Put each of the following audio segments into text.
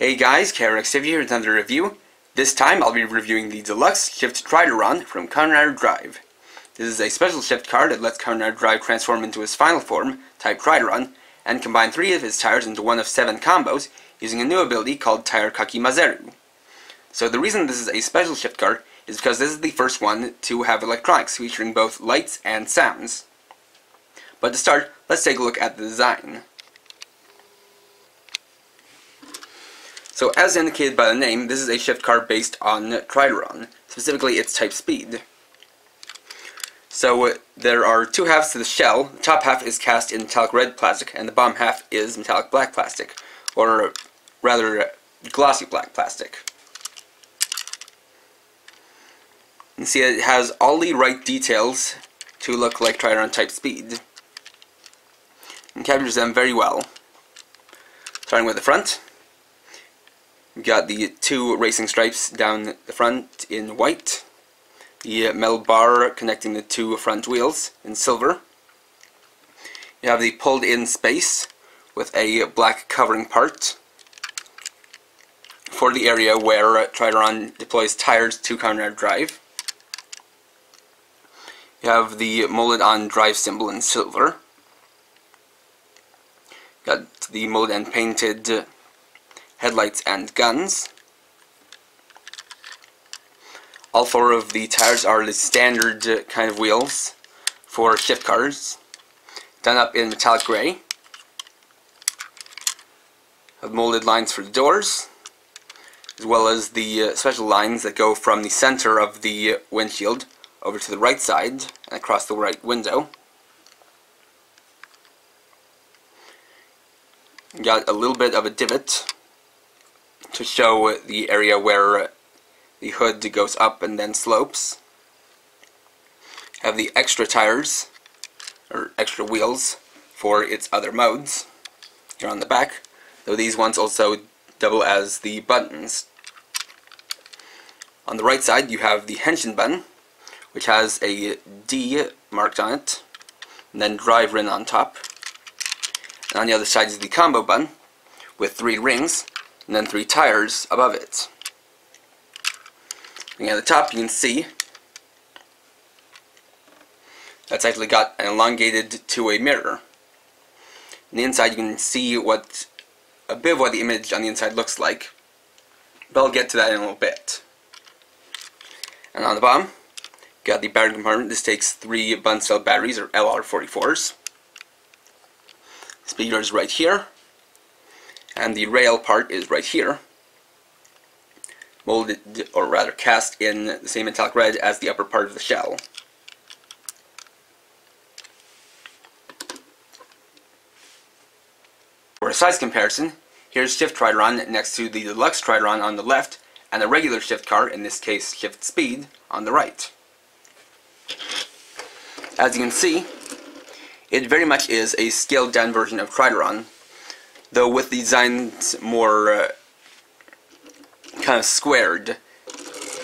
Hey guys, KRX here with another review. This time I'll be reviewing the Deluxe Shift Tridoron from Kamen Drive. This is a special shift car that lets Kamen Drive transform into his final form, type Tridoron, and combine 3 of his tires into one of 7 combos using a new ability called Tire Kakimazeru. So the reason this is a special shift car is because this is the first one to have electronics featuring both lights and sounds. But to start, let's take a look at the design. So as indicated by the name, this is a shift car based on Tridoron, specifically its type speed. So there are 2 halves to the shell. The top half is cast in metallic red plastic, and the bottom half is metallic black plastic, or rather glossy black plastic. You can see it has all the right details to look like Tridoron type speed, and captures them very well. Starting with the front. We've got the 2 racing stripes down the front in white, the metal bar connecting the 2 front wheels in silver. You have the pulled in space with a black covering part for the area where Tridoron deploys tires to Kamen Drive. You have the molded on drive symbol in silver. Got the molded and painted headlights and guns. All 4 of the tires are the standard kind of wheels for shift cars, done up in metallic grey. Have molded lines for the doors, as well as the special lines that go from the center of the windshield over to the right side and across the right window. Got a little bit of a divot to show the area where the hood goes up and then slopes. Have the extra tires, or extra wheels, for its other modes here on the back, though these ones also double as the buttons. On the right side you have the Henshin button, which has a D marked on it, and then drive written on top. And on the other side is the combo button, with 3 rings, and then 3 tires above it. And at the top you can see that's actually got an elongated two-way mirror. On the inside you can see what a bit of what the image on the inside looks like, but I'll get to that in a little bit. And on the bottom, got the battery compartment. This takes 3 bun cell batteries, or LR44s. Speaker is right here, and the rail part is right here, molded, or rather cast in the same metallic red as the upper part of the shell. For a size comparison, here's Shift Tridoron next to the Deluxe Tridoron on the left, and a regular shift car, in this case Shift Speed, on the right. As you can see, it very much is a scaled down version of Tridoron, though with the designs more kind of squared,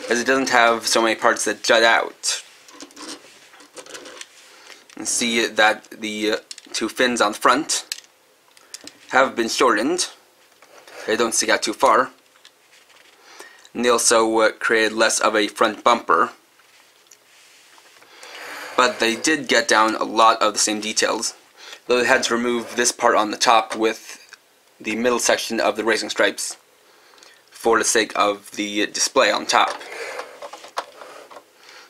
as it doesn't have so many parts that jut out. You can see that the 2 fins on the front have been shortened. They don't stick out too far. And they also created less of a front bumper. But they did get down a lot of the same details, though they had to remove this part on the top with the middle section of the racing stripes for the sake of the display on top.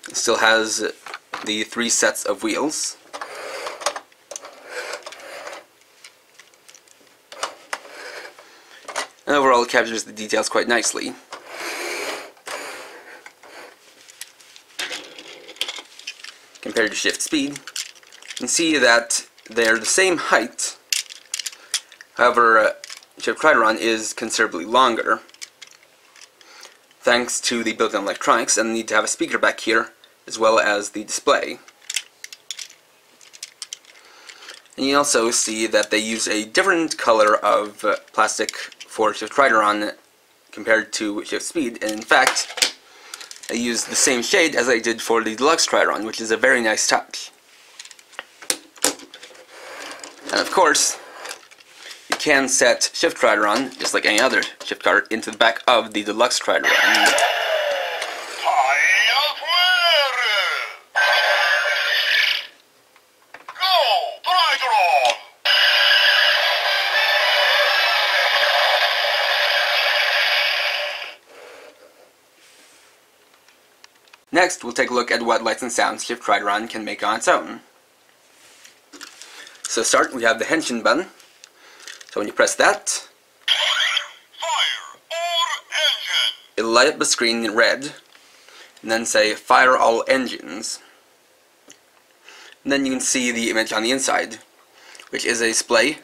It still has the 3 sets of wheels. And overall it captures the details quite nicely. Compared to Shift Speed, you can see that they're the same height. However, Shift Tridoron is considerably longer, thanks to the built-in electronics and the need to have a speaker back here, as well as the display. And you also see that they use a different color of plastic for Shift Tridoron compared to Shift Speed, and in fact, they use the same shade as I did for the Deluxe Tridoron, which is a very nice touch. And of course, you can set shift Tridoron, just like any other shift card, into the back of the deluxe Tridoron. Next, we'll take a look at what lights and sounds shift Tridoron can make on its own. So to start, we have the Henshin button. So when you press that, it'll light up the screen in red, and then say, "Fire all engines." And then you can see the image on the inside, which is a display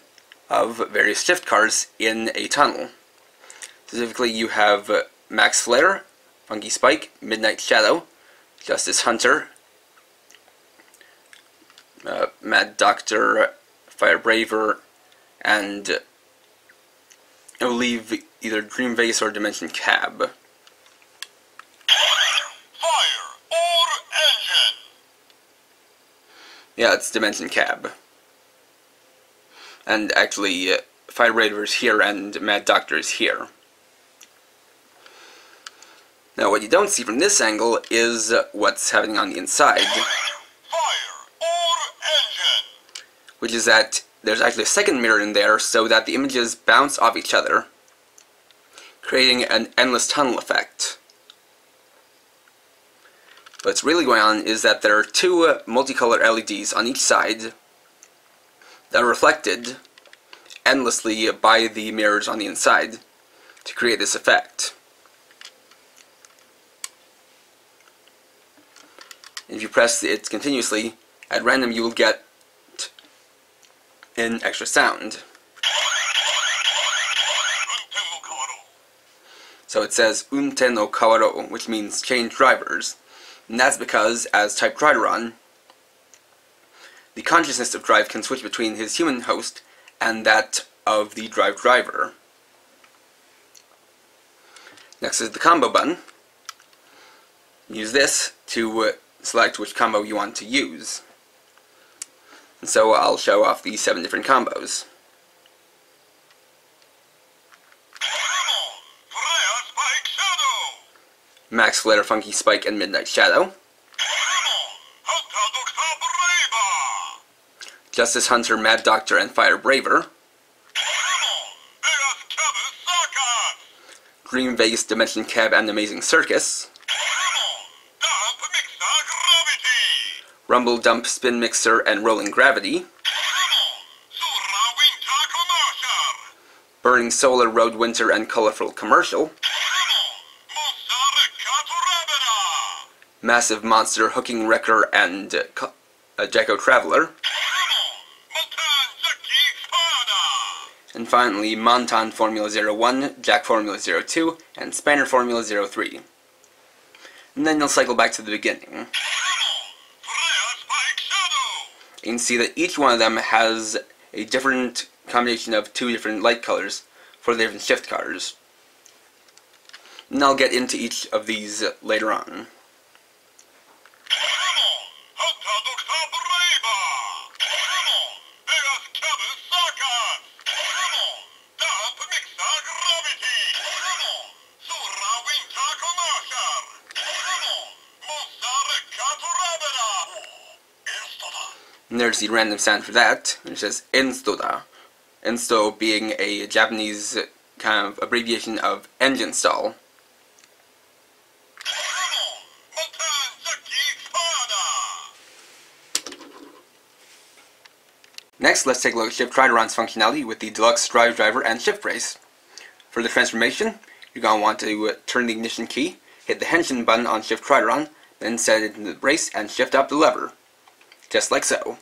of various shift cards in a tunnel. Specifically, you have Max Flare, Funky Spike, Midnight Shadow, Justice Hunter, Mad Doctor, Fire Braver, and I believe either Dream Vase or Dimension Cab. Fire or engine? Yeah, it's Dimension Cab. And actually, Fire Braver is here and Mad Doctor is here. Now, what you don't see from this angle is what's happening on the inside. Fire or engine? Which is that there's actually a second mirror in there so that the images bounce off each other, creating an endless tunnel effect. What's really going on is that there are two multicolored LEDs on each side that are reflected endlessly by the mirrors on the inside to create this effect. If you press it continuously, at random you will get an extra sound. So it says Unte no Kawaro, which means change drivers. And that's because, as type Tridoron, the consciousness of Drive can switch between his human host and that of the Drive driver. Next is the combo button. Use this to select which combo you want to use. And so I'll show off the 7 different combos. Max Flare, Funky Spike, and Midnight Shadow. Justice Hunter, Mad Doctor, and Fire Braver. Dream Vase, Dimension Cab, and Amazing Circus. Rumble Dump, Spin Mixer, and Rolling Gravity. Burning Solar, Road Winter, and Colorful Commercial. Massive Monster, Hooking Wrecker, and Jacko Traveler. And finally, Monton Formula 01, Jack Formula 02, and Spanner Formula 03. And then you'll cycle back to the beginning. You can see that each one of them has a different combination of 2 different light colors for the different shift cards. And I'll get into each of these later on. And there's the random sound for that, which says Enstoda. Ensto being a Japanese kind of abbreviation of engine stall. Next, let's take a look at Shift Tridoron's functionality with the Deluxe Drive Driver and Shift Brace. For the transformation, you're going to want to turn the ignition key, hit the Henshin button on Shift Tridoron, then set it into the brace and shift up the lever. Just like so.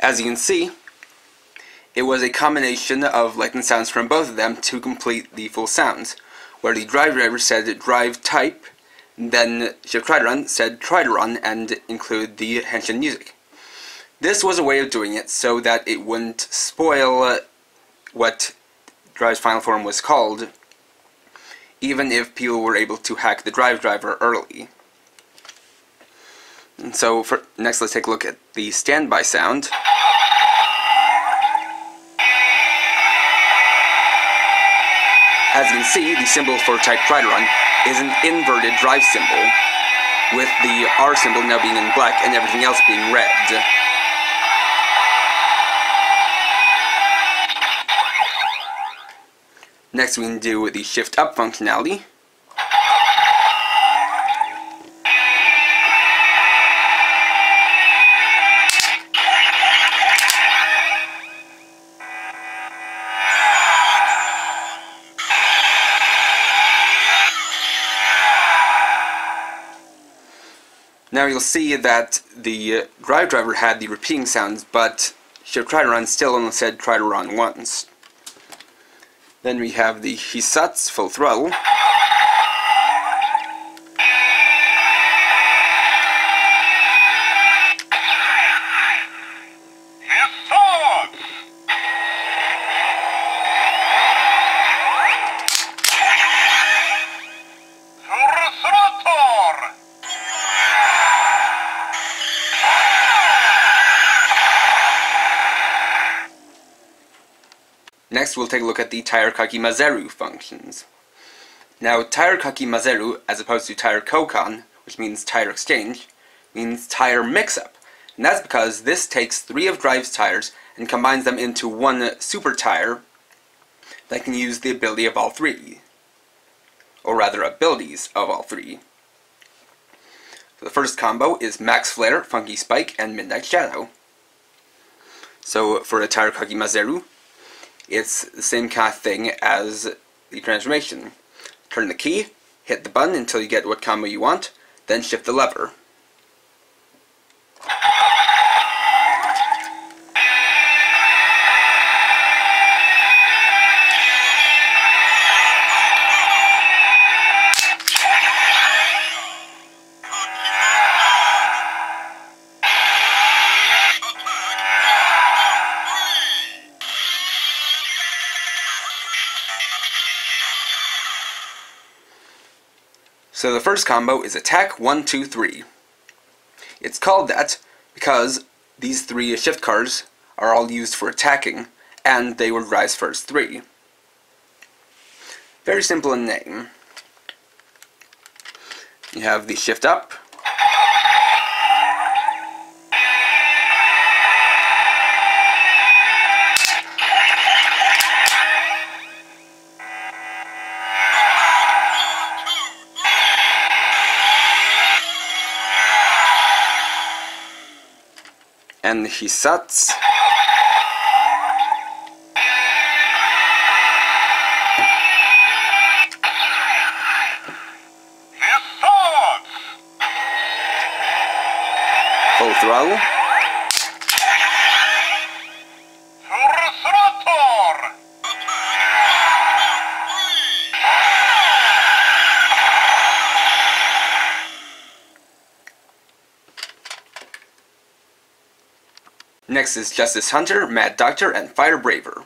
As you can see, it was a combination of likened sounds from both of them to complete the full sounds, where the drive driver said drive type, then Shift Tridoron said Tridoron and include the henshin music. This was a way of doing it so that it wouldn't spoil what Drive's final form was called, even if people were able to hack the drive driver early. And so next let's take a look at the standby sound. As you can see, the symbol for type Tridoron is an inverted drive symbol, with the R symbol now being in black and everything else being red. Next we can do the shift up functionality. Now you'll see that the drive driver had the repeating sounds, but Shift Tridoron still only said Tridoron once. Then we have the Hisatsu full throttle. Next we'll take a look at the Tire Kaki Mazeru functions. Now Tire Kaki Mazeru, as opposed to Tire Kokan, which means tire exchange, means tire mix-up. And that's because this takes 3 of Drive's tires and combines them into one super tire that can use the ability of all 3. Or rather, abilities of all 3. So the first combo is Max Flare, Funky Spike, and Midnight Shadow. So for a Tire Kaki Mazeru, it's the same kind of thing as the transformation. Turn the key, hit the button until you get what combo you want, then shift the lever. So the first combo is Attack 1, 2, 3. It's called that because these 3 shift cars are all used for attacking, and they were Drive's first 3. Very simple in name. You have the shift up, and the Hisatsu. Full throttle. Next is Justice Hunter, Mad Doctor, and Fire Braver.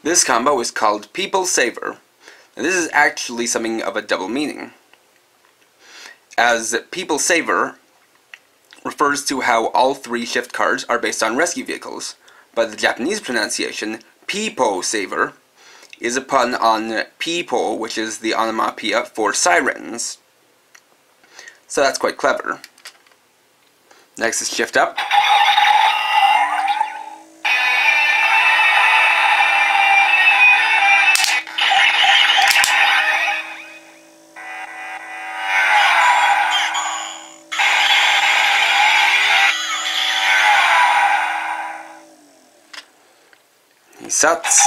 This combo is called People Saver. Now, this is actually something of a double meaning, as People Saver refers to how all 3 shift cars are based on rescue vehicles, but the Japanese pronunciation, People Saver, is a pun on people, which is the onomatopoeia for sirens. So that's quite clever. Next is shift up. Satz.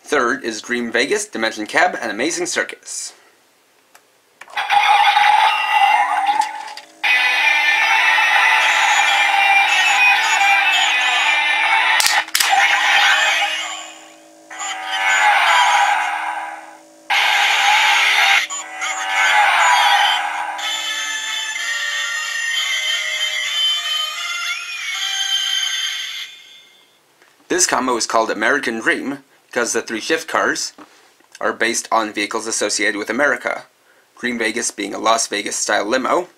Third is Dream Vegas, Dimension Cab, and Amazing Circus. This combo is called American Dream because the three shift cars are based on vehicles associated with America. Dream Vegas being a Las Vegas style limo,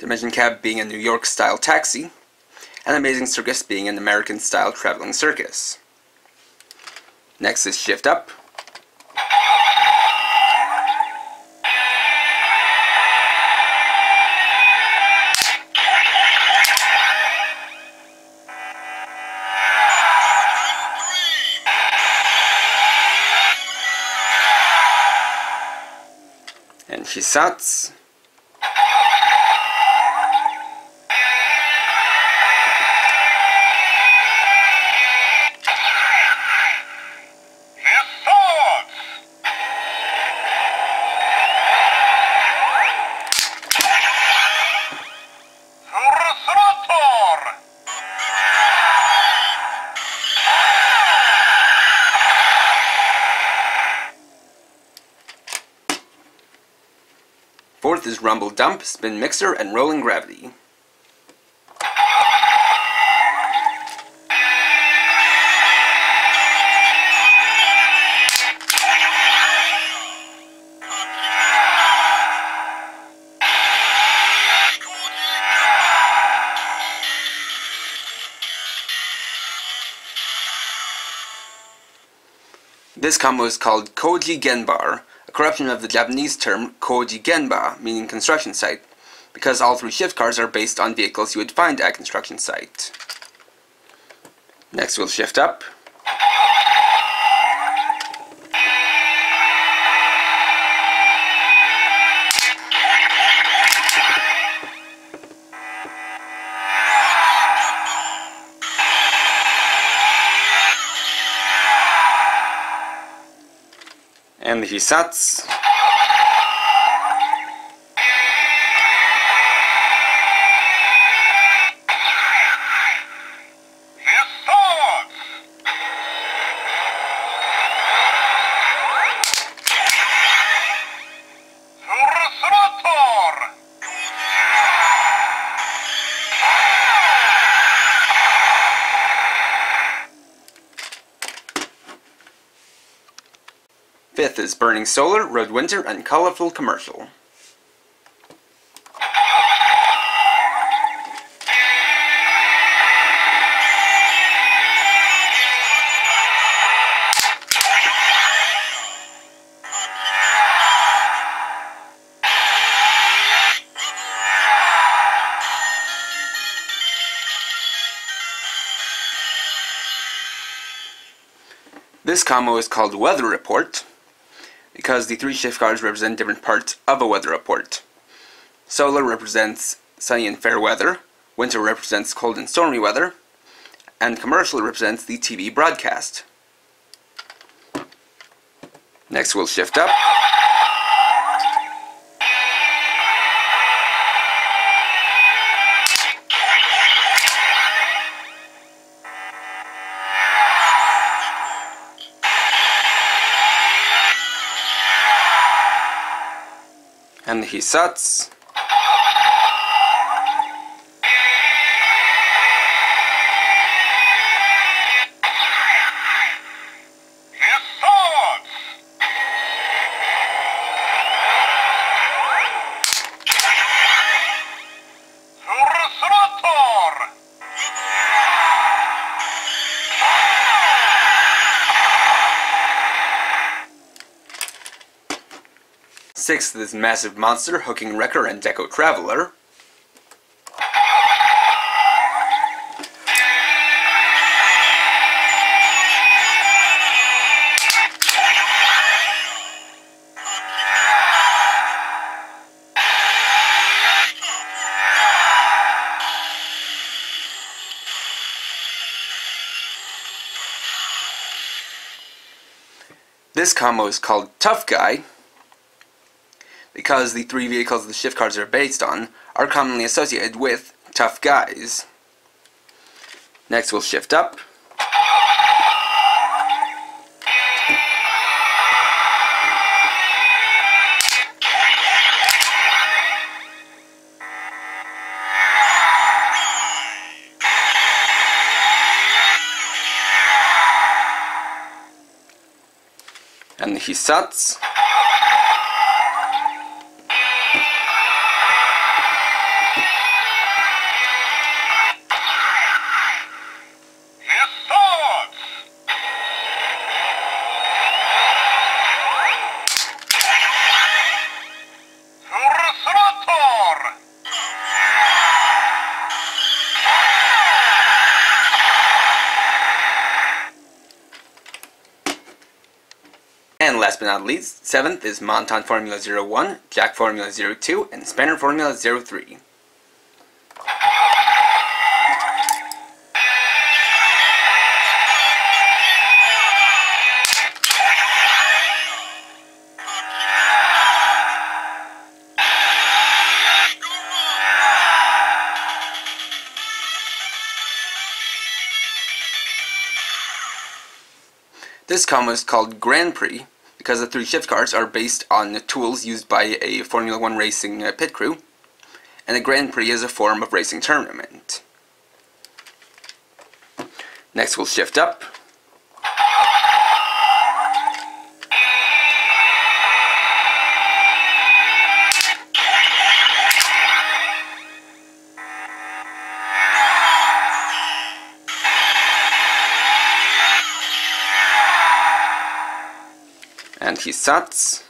Dimension Cab being a New York style taxi, and Amazing Circus being an American style traveling circus. Next is Shift Up. And Shisatz. Fourth is Rumble Dump, Spin Mixer, and Rolling Gravity. This combo is called Koji Genbar, a corruption of the Japanese term Koji Genba, meaning construction site, because all three shift cars are based on vehicles you would find at a construction site. Next we'll shift up. And the Hisatz. Fifth is Burning Solar, Road Winter, and Colorful Commercial. This combo is called Weather Report, because the three shift cars represent different parts of a weather report. Solar represents sunny and fair weather, winter represents cold and stormy weather, and commercial represents the TV broadcast. Next we'll shift up. And the Hisatz. 6th is Massive Monster, Hooking Wrecker, and Deco Traveler. This combo is called Tough Guy because the 3 vehicles the shift cards are based on are commonly associated with tough guys. Next we'll shift up. And the Hisats. And last but not least, 7th is Monton Formula 01, Jack Formula 02, and Spanner Formula 03. This combo is called Grand Prix because the 3 shift cars are based on tools used by a Formula 1 racing pit crew, and a Grand Prix is a form of racing tournament. Next we'll shift up. And Hisats.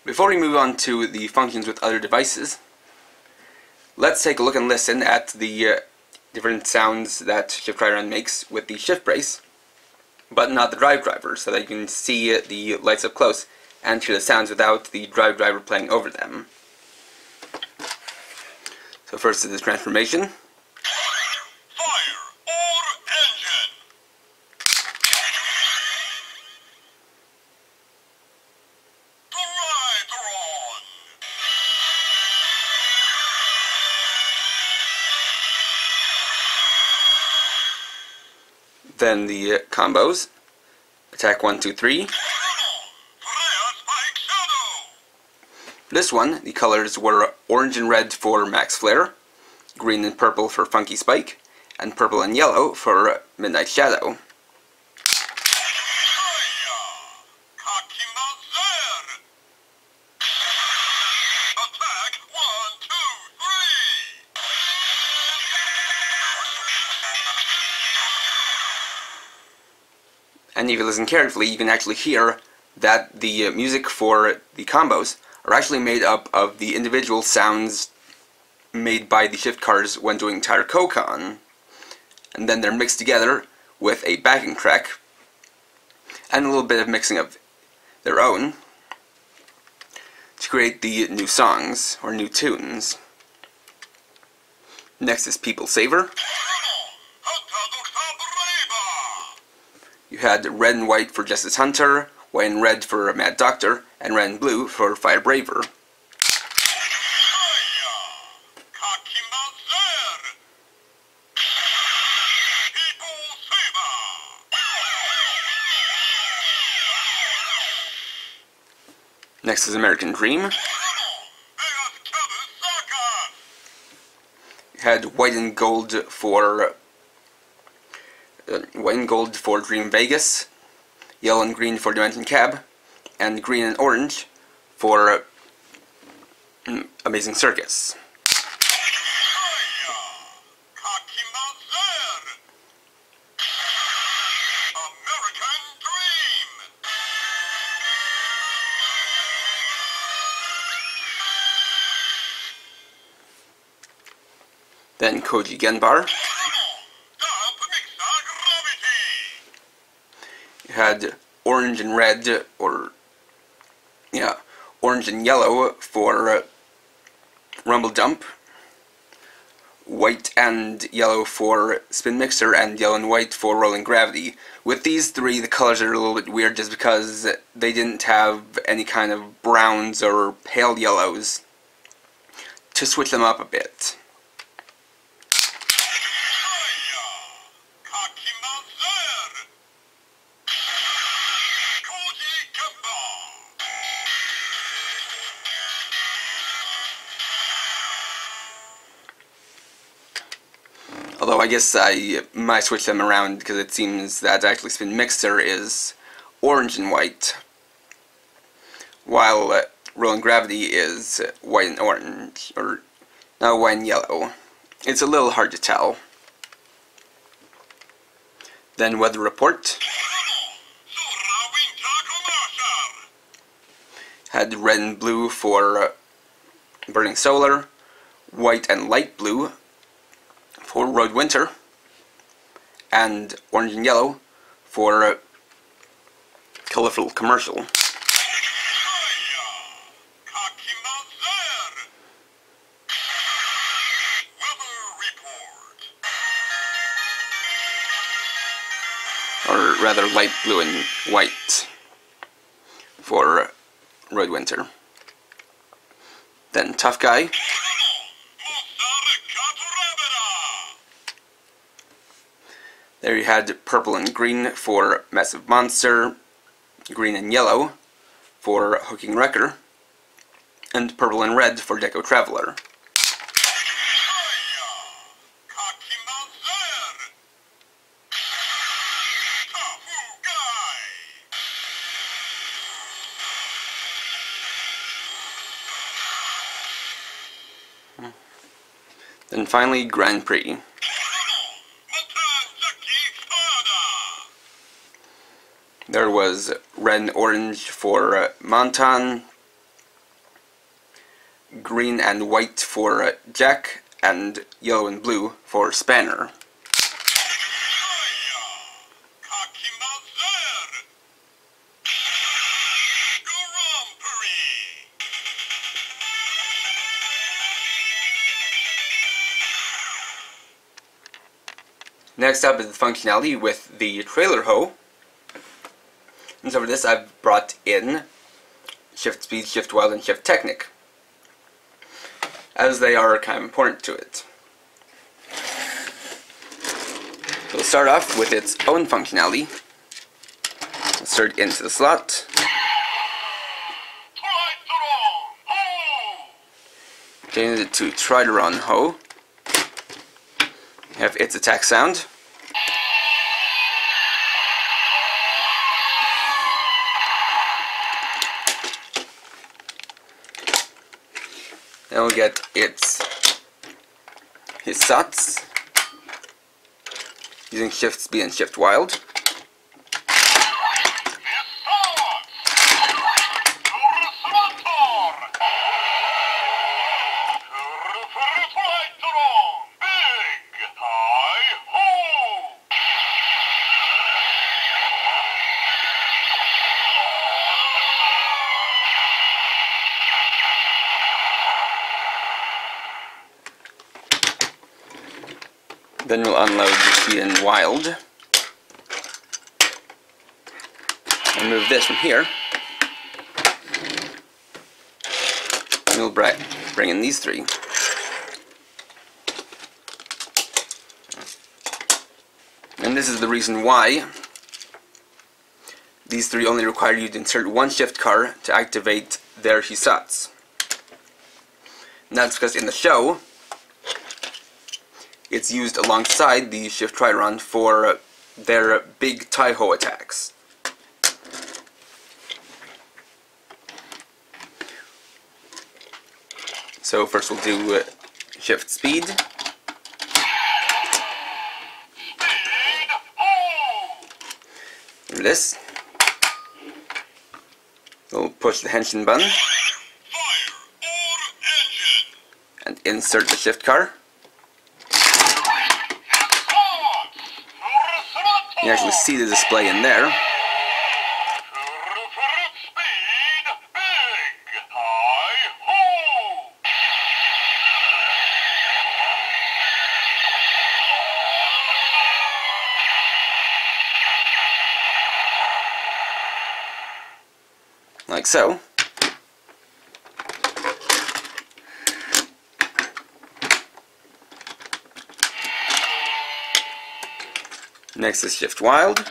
Before we move on to the functions with other devices, let's take a look and listen at the different sounds that Shift Tridoron makes with the shift brace, but not the drive driver, so that you can see the lights up close and hear the sounds without the drive driver playing over them. So first is the transformation. Then the combos. Attack 1, 2, 3. This one, the colors were orange and red for Max Flare, green and purple for Funky Spike, and purple and yellow for Midnight Shadow. And if you listen carefully, you can actually hear that the music for the combos are actually made up of the individual sounds made by the shift cars when doing Tire Kokon. And then they're mixed together with a backing track and a little bit of mixing of their own to create the new songs, or new tunes. Next is People Saver. You had red and white for Justice Hunter, white and red for Mad Doctor, and red and blue for Fire Braver. Next is American Dream. Had white and gold for Dream Vegas, yellow and green for Dimension Cab, and green and orange for Amazing Circus. American Dream! Then Koji Genbar. Had orange and red, orange and yellow for Rumble Jump, white and yellow for Spin Mixer, and yellow and white for Rolling Gravity. With these three, the colors are a little bit weird just because they didn't have any kind of browns or pale yellows to switch them up a bit. Although I guess I might switch them around because it seems that actually Spin Mixer is orange and white, while Rolling Gravity is white and orange, or no, white and yellow. It's a little hard to tell. Then Weather Report. Had red and blue for Burning Solar, white and light blue for Road Winter, and orange and yellow for Colorful Commercial. Or rather light blue and white for Road Winter. Then Tough Guy. There you had purple and green for Massive Monster, green and yellow for Hooking Wrecker, and purple and red for Deco Traveler. Then finally Grand Prix. There was red and orange for Montan, green and white for Jack, and yellow and blue for Spanner. Next up is the functionality with the trailer hoe. And so for this I've brought in Shift Speed, Shift Wild, and Shift Technic, as they are kind of important to it. So we'll start off with its own functionality. Insert into the slot. Change it to Tridoron hoe. Have its attack sound. Then we'll get his shots using Shift Speed and Shift Wild. Then we'll unload the Speed and Wild and move this from here. And we'll bring in these three. And this is the reason why these three only require you to insert one shift car to activate their Hisats. And that's because in the show, it's used alongside the Shift Tridoron for their big tie-ho attacks. So first we'll do Shift Speed. And this. We'll push the henshin button. And insert the shift car. You actually see the display in there. Like so. Next is Shift Wild.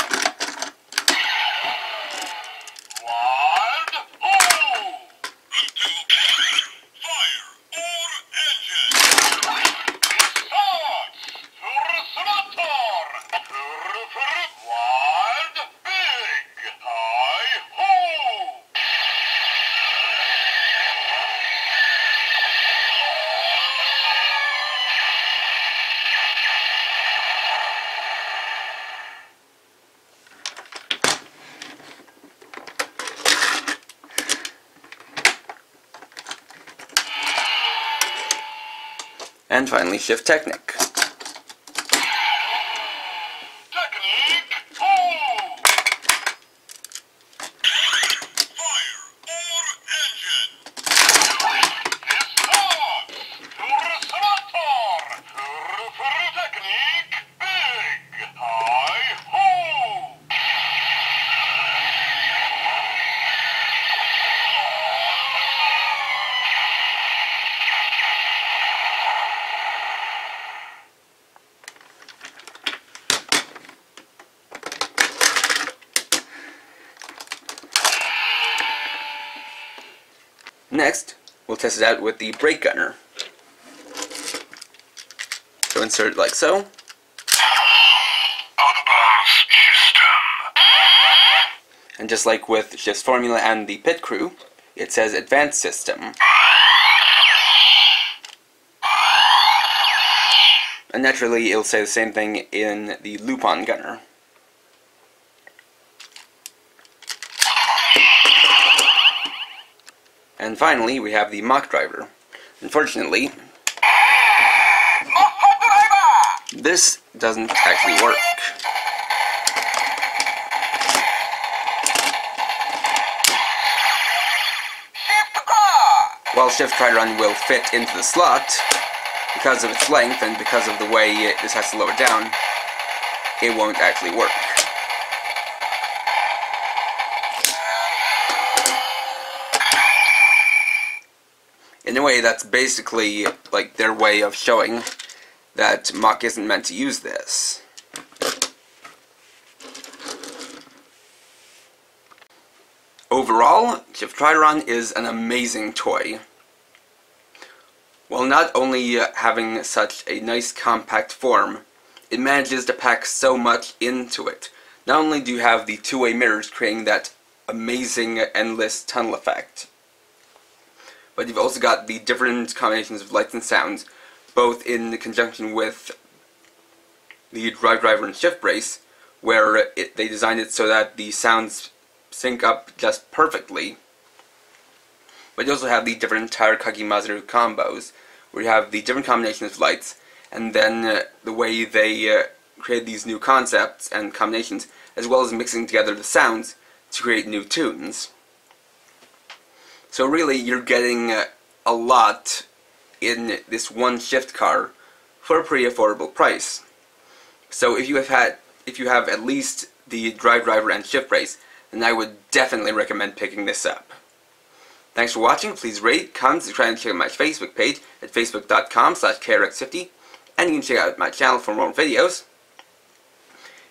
And finally, Shift Technic. Next, we'll test it out with the brake gunner. So insert it like so. And just like with Shift's formula and the pit crew, it says Advanced System. And naturally, it'll say the same thing in the loop-on gunner. And finally, we have the Mach Driver. Unfortunately, this doesn't actually work. While Shift Tridoron will fit into the slot, because of its length and because of the way this has to lower down, it won't actually work. In a way, that's basically like their way of showing that Mach isn't meant to use this. Overall, Shift Tridoron is an amazing toy. While not only having such a nice compact form, it manages to pack so much into it. Not only do you have the two-way mirrors creating that amazing endless tunnel effect, but you've also got the different combinations of lights and sounds, both in conjunction with the driver and shift brace, where they designed it so that the sounds sync up just perfectly. But you also have the different Tarakagi Masaru combos, where you have the different combinations of lights, and then the way they create these new concepts and combinations, as well as mixing together the sounds to create new tunes. So really, you're getting a lot in this one shift car for a pretty affordable price. So if you have at least the driver and shift brace, then I would definitely recommend picking this up. Thanks for watching. Please rate, comment, subscribe, and check out my Facebook page at facebook.com/krx50, and you can check out my channel for more videos.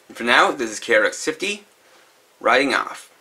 And for now, this is KRX50, riding off.